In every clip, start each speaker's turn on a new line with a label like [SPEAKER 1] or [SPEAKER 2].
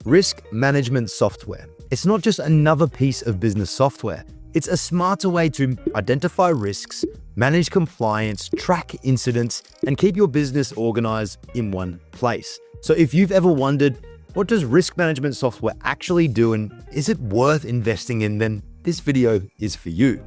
[SPEAKER 1] Risk management software. It's not just another piece of business software. It's a smarter way to identify risks, manage compliance, track incidents, and keep your business organized in one place. So if you've ever wondered, what does risk management software actually do and is it worth investing in, then this video is for you.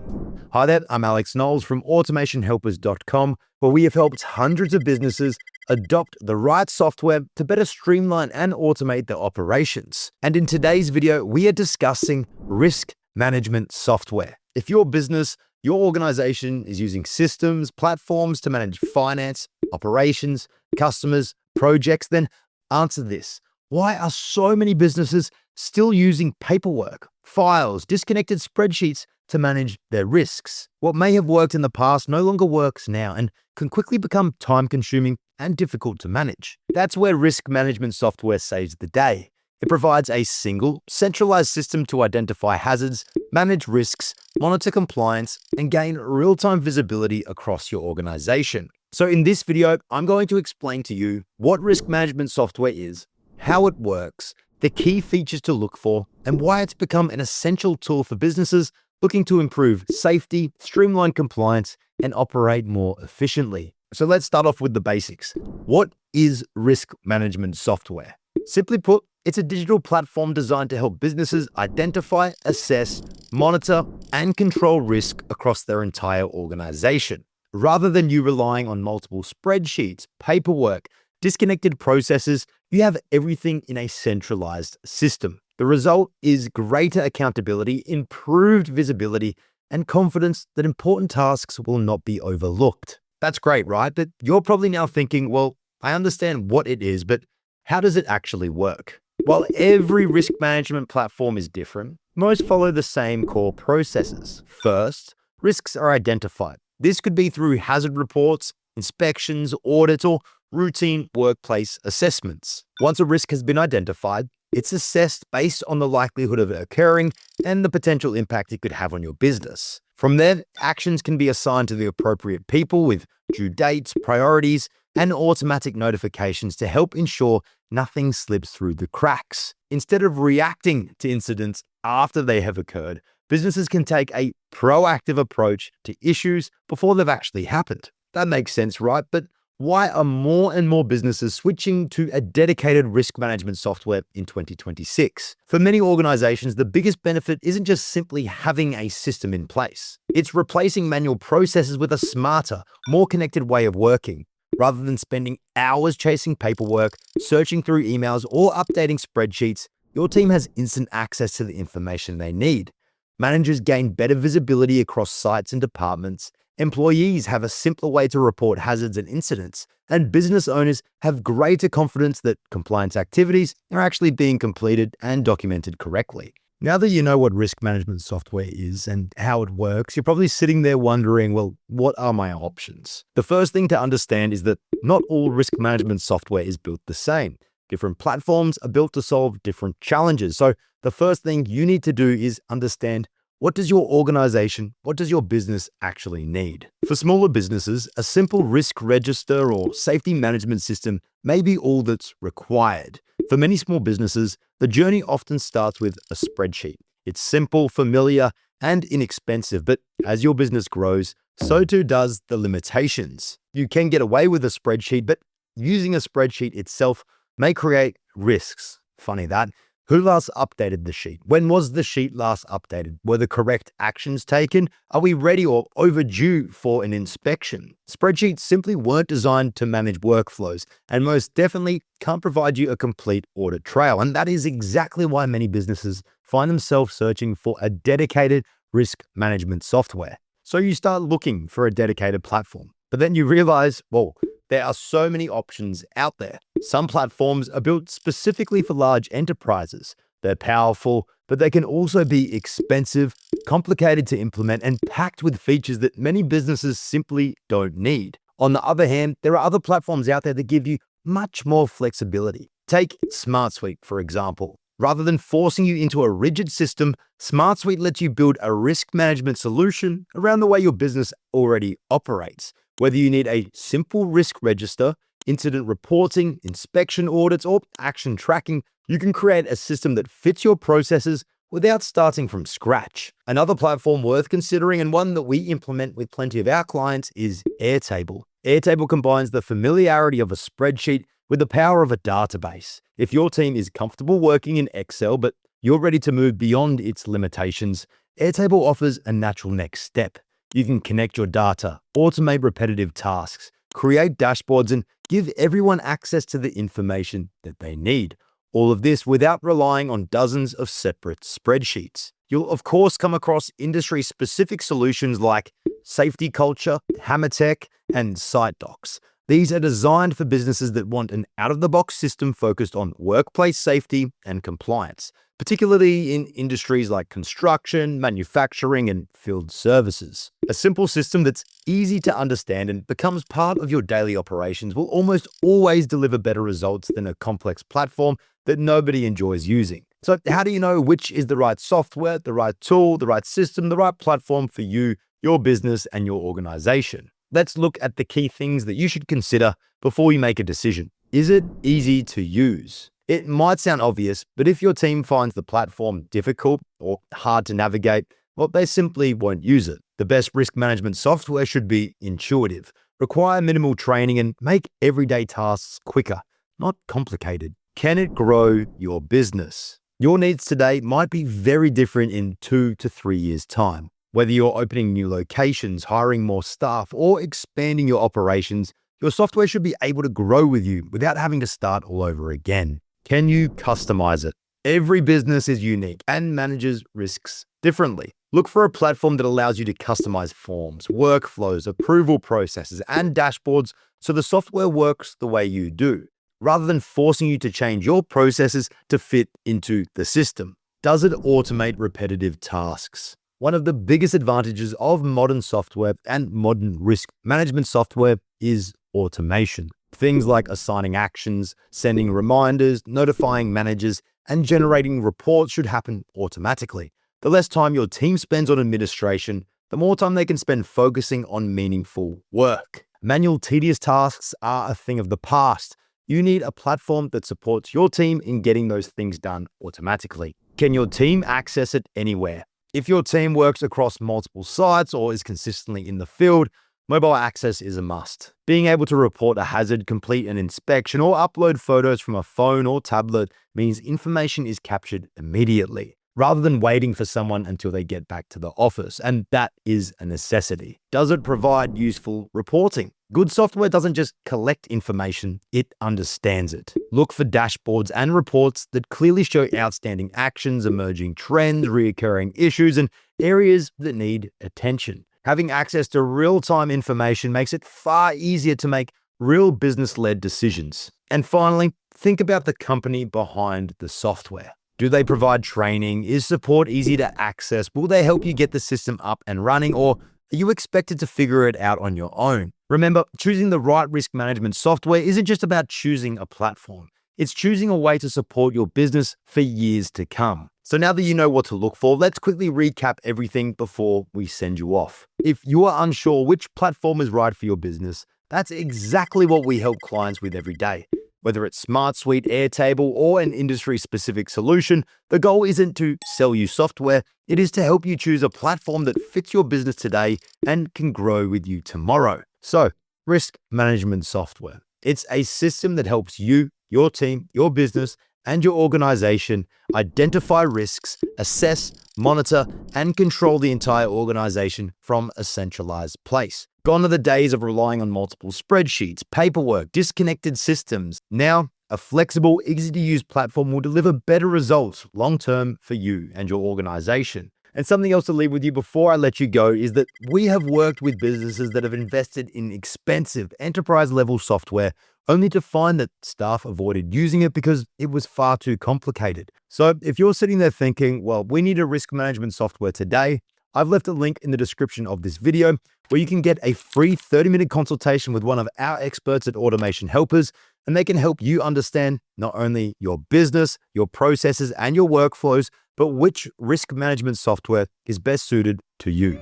[SPEAKER 1] Hi there, I'm Alex Knowles from automationhelpers.com, where we have helped hundreds of businesses adopt the right software to better streamline and automate their operations. And in today's video, we are discussing risk management software. If your business, your organization is using systems, platforms to manage finance, operations, customers, projects, then answer this. Why are so many businesses still using paperwork, files, disconnected spreadsheets to manage their risks? What may have worked in the past no longer works now and can quickly become time-consuming and difficult to manage. That's where risk management software saves the day. It provides a single, centralized system to identify hazards, manage risks, monitor compliance, and gain real-time visibility across your organization. So in this video, I'm going to explain to you what risk management software is, how it works, the key features to look for, and why it's become an essential tool for businesses looking to improve safety, streamline compliance, and operate more efficiently. So let's start off with the basics. What is risk management software? Simply put, it's a digital platform designed to help businesses identify, assess, monitor, and control risk across their entire organization. Rather than you relying on multiple spreadsheets, paperwork, disconnected processes, you have everything in a centralized system. The result is greater accountability, improved visibility, and confidence that important tasks will not be overlooked. That's great, right? But you're probably now thinking, well, I understand what it is, but how does it actually work? While every risk management platform is different, most follow the same core processes. First, risks are identified. This could be through hazard reports, inspections, audits, or routine workplace assessments. Once a risk has been identified, it's assessed based on the likelihood of it occurring and the potential impact it could have on your business. From there, actions can be assigned to the appropriate people with due dates, priorities, and automatic notifications to help ensure nothing slips through the cracks. Instead of reacting to incidents after they have occurred, businesses can take a proactive approach to issues before they've actually happened. That makes sense, right? But why are more and more businesses switching to a dedicated risk management software in 2026? For many organizations, the biggest benefit isn't just simply having a system in place. It's replacing manual processes with a smarter, more connected way of working. Rather than spending hours chasing paperwork, searching through emails, or updating spreadsheets, your team has instant access to the information they need. Managers gain better visibility across sites and departments. Employees have a simpler way to report hazards and incidents, and business owners have greater confidence that compliance activities are actually being completed and documented correctly. Now that you know what risk management software is and how it works, you're probably sitting there wondering, well, what are my options? The first thing to understand is that not all risk management software is built the same. Different platforms are built to solve different challenges. So the first thing you need to do is understand, what does your organization, what does your business actually need? For smaller businesses, a simple risk register or safety management system may be all that's required. For many small businesses, the journey often starts with a spreadsheet. It's simple, familiar, and inexpensive, but as your business grows, so too does the limitations. You can get away with a spreadsheet, but using a spreadsheet itself may create risks. Funny that. Who last updated the sheet? When was the sheet last updated? Were the correct actions taken? Are we ready or overdue for an inspection? Spreadsheets simply weren't designed to manage workflows and most definitely can't provide you a complete audit trail. And that is exactly why many businesses find themselves searching for a dedicated risk management software. So you start looking for a dedicated platform, but then you realize, well, there are so many options out there. Some platforms are built specifically for large enterprises. They're powerful, but they can also be expensive, complicated to implement, and packed with features that many businesses simply don't need. On the other hand, there are other platforms out there that give you much more flexibility. Take SmartSuite, for example. Rather than forcing you into a rigid system, SmartSuite lets you build a risk management solution around the way your business already operates. Whether you need a simple risk register, incident reporting, inspection audits, or action tracking, you can create a system that fits your processes without starting from scratch. Another platform worth considering, and one that we implement with plenty of our clients, is Airtable. Airtable combines the familiarity of a spreadsheet with the power of a database. If your team is comfortable working in Excel, but you're ready to move beyond its limitations, Airtable offers a natural next step. You can connect your data, automate repetitive tasks, create dashboards, and give everyone access to the information that they need. All of this without relying on dozens of separate spreadsheets. You'll of course come across industry-specific solutions like Safety Culture, Hammertech, and SiteDocs. These are designed for businesses that want an out-of-the-box system focused on workplace safety and compliance, particularly in industries like construction, manufacturing, and field services. A simple system that's easy to understand and becomes part of your daily operations will almost always deliver better results than a complex platform that nobody enjoys using. So how do you know which is the right software, the right tool, the right system, the right platform for you, your business, and your organization? Let's look at the key things that you should consider before you make a decision. Is it easy to use? It might sound obvious, but if your team finds the platform difficult or hard to navigate, well, they simply won't use it. The best risk management software should be intuitive, require minimal training, and make everyday tasks quicker, not complicated. Can it grow your business? Your needs today might be very different in 2 to 3 years' time. Whether you're opening new locations, hiring more staff, or expanding your operations, your software should be able to grow with you without having to start all over again. Can you customize it? Every business is unique and manages risks differently. Look for a platform that allows you to customize forms, workflows, approval processes, and dashboards so the software works the way you do, rather than forcing you to change your processes to fit into the system. Does it automate repetitive tasks? One of the biggest advantages of modern software and modern risk management software is automation. Things like assigning actions, sending reminders, notifying managers, and generating reports should happen automatically. The less time your team spends on administration, the more time they can spend focusing on meaningful work. Manual, tedious tasks are a thing of the past. You need a platform that supports your team in getting those things done automatically. Can your team access it anywhere? If your team works across multiple sites or is consistently in the field, mobile access is a must. Being able to report a hazard, complete an inspection, or upload photos from a phone or tablet means information is captured immediately, rather than waiting for someone until they get back to the office, and that is a necessity. Does it provide useful reporting? Good software doesn't just collect information, it understands it. Look for dashboards and reports that clearly show outstanding actions, emerging trends, recurring issues, and areas that need attention. Having access to real-time information makes it far easier to make real business-led decisions. And finally, think about the company behind the software. Do they provide training? Is support easy to access? Will they help you get the system up and running, or are you expected to figure it out on your own? Remember, choosing the right risk management software isn't just about choosing a platform. It's choosing a way to support your business for years to come. So now that you know what to look for, let's quickly recap everything before we send you off. If you are unsure which platform is right for your business, that's exactly what we help clients with every day. Whether it's SmartSuite, Airtable, or an industry-specific solution, the goal isn't to sell you software, it is to help you choose a platform that fits your business today and can grow with you tomorrow. So, risk management software. It's a system that helps you, your team, your business, and your organization identify risks, assess, monitor, and control the entire organization from a centralized place. Gone are the days of relying on multiple spreadsheets, paperwork, disconnected systems. Now, a flexible, easy-to-use platform will deliver better results long-term for you and your organization. And something else to leave with you before I let you go is that we have worked with businesses that have invested in expensive enterprise-level software only to find that staff avoided using it because it was far too complicated. So if you're sitting there thinking, well, we need a risk management software today, I've left a link in the description of this video where you can get a free 30-minute consultation with one of our experts at Automation Helpers, and they can help you understand not only your business, your processes, and your workflows, but which risk management software is best suited to you.